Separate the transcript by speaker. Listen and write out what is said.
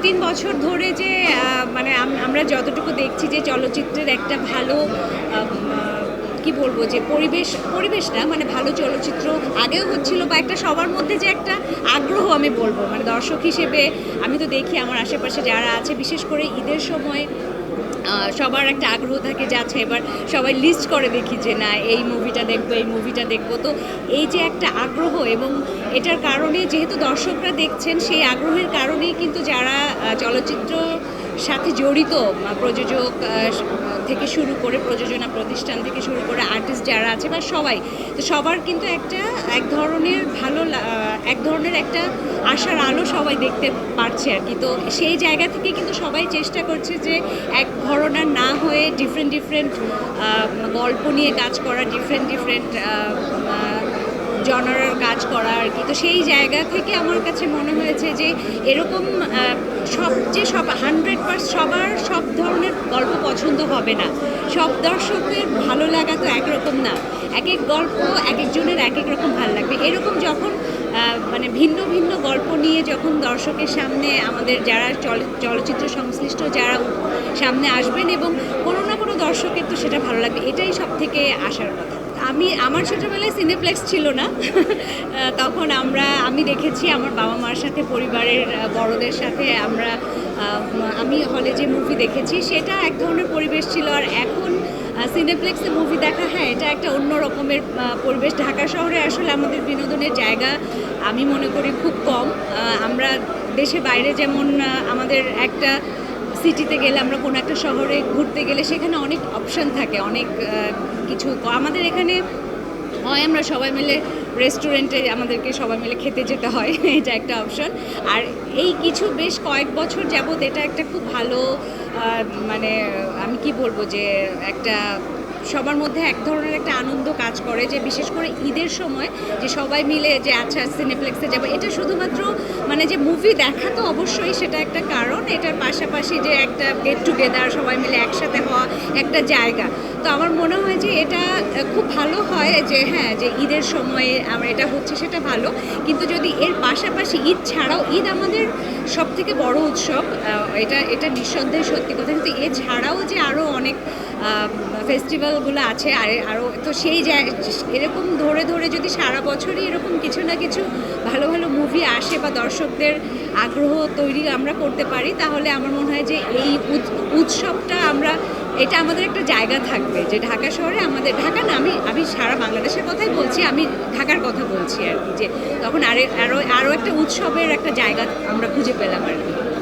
Speaker 1: 2-3 বছর ধরে যে মানে আমরা যতটুকু দেখছি যে চলচ্চিত্রের একটা ভালো কি বলবো যে পরিবেশ না মানে ভালো চলচ্চিত্র আগেও হচ্ছিল বা একটা সবার মধ্যে যে একটা আগ্রহ আমি বলবো মানে দর্শক হিসেবে আমি তো দেখি আমার আশেপাশে যারা আছে বিশেষ করে ঈদের সময় সবার একটা আগ্রহ থাকে যাচ্ছে এবার সবাই লিস্ট করে দেখি যে না এই মুভিটা দেখবো এই মুভিটা দেখবো তো এই যে একটা আগ্রহ এবং এটার কারণে যেহেতু দর্শকরা দেখছেন সেই আগ্রহের কারণেই কিন্তু যারা চলচ্চিত্র সাথে জড়িত প্রযোজক থেকে শুরু করে প্রযোজনা প্রতিষ্ঠান থেকে শুরু করে আর্টিস্ট যারা আছে বা সবাই তো সবার কিন্তু এক ধরনের একটা আশার আলো সবাই দেখতে পারছে আর কি তো সেই জায়গা থেকে কিন্তু সবাই চেষ্টা করছে যে এক ঘরনার না হয়ে ডিফারেন্ট গল্প নিয়ে কাজ করা ডিফারেন্ট জনারার কাজ করা আর কি তো সেই জায়গা থেকে আমার কাছে মনে হয়েছে যে এরকম সব 100% সবার সব ধরনের গল্প পছন্দ হবে না সব দর্শকের ভালো লাগা তো একরকম না এক এক গল্প এক একজনের এক এক রকম ভালো লাগবে এরকম যখন মানে ভিন্ন গল্প নিয়ে যখন দর্শকের সামনে আমাদের যারা চলচ্চিত্র সংশ্লিষ্ট যারা সামনে আসবেন এবং কোনো না কোনো দর্শকের তো সেটা ভালো লাগবে এটাই সব থেকে আশার কথা আমার ছোটোবেলায় সিনেপ্লেক্স ছিল না তখন আমি দেখেছি আমার বাবা মার সাথে পরিবারের বড়দের সাথে আমি হলে যে মুভি দেখেছি সেটা এক ধরনের পরিবেশ ছিল আর এখন সিনেপ্লেক্সে মুভি দেখা হ্যাঁ এটা একটা অন্য রকমের পরিবেশ ঢাকা শহরে আসলে আমাদের বিনোদনের জায়গা আমি মনে করি খুব কম আমরা দেশে বাইরে যেমন আমাদের একটা সিটিতে গেলে আমরা কোনো একটা শহরে ঘুরতে গেলে সেখানে অনেক অপশান থাকে অনেক কিছু আমাদের এখানে হয় আমরা সবাই মিলে রেস্টুরেন্টে আমাদেরকে সবাই মিলে খেতে যেতে হয় এটা একটা অপশন আর এই কিছু বেশ কয়েক বছর যাবৎ এটা একটা খুব ভালো মানে আমি কি বলবো যে একটা সবার মধ্যে এক ধরনের একটা আনন্দ কাজ করে যে বিশেষ করে ঈদের সময় যে সবাই মিলে যে আচ্ছা সিনেপ্লেক্সে যাবো এটা শুধুমাত্র মানে যে মুভি দেখা তো অবশ্যই সেটা একটা কারণ এটার পাশাপাশি যে একটা গেট টুগেদার সবাই মিলে একসাথে হওয়া একটা জায়গা তো আমার মনে হয় যে এটা খুব ভালো হয় যে হ্যাঁ যে ঈদের সময়ে আমার এটা হচ্ছে সেটা ভালো কিন্তু যদি এর পাশাপাশি ঈদ ছাড়াও ঈদ আমাদের সব থেকে বড় উৎসব এটা নিঃসন্দেহে সত্যি কথা কিন্তু এছাড়াও যে আরও অনেক ফেস্টিভ্যালগুলো আছে আরও তো সেই এরকম ধরে যদি সারা বছরই এরকম কিছু না কিছু ভালো মুভি আসে বা দর্শকদের আগ্রহ তৈরি আমরা করতে পারি তাহলে আমার মনে হয় যে এই উৎসবটা এটা আমাদের একটা জায়গা থাকবে যে ঢাকা শহরে আমাদের ঢাকা না আমি সারা বাংলাদেশের কথাই বলছি আমি ঢাকার কথা বলছি আর কি যে তখন আরও একটা উৎসবের একটা জায়গা আমরা খুঁজে পেলাম আর কি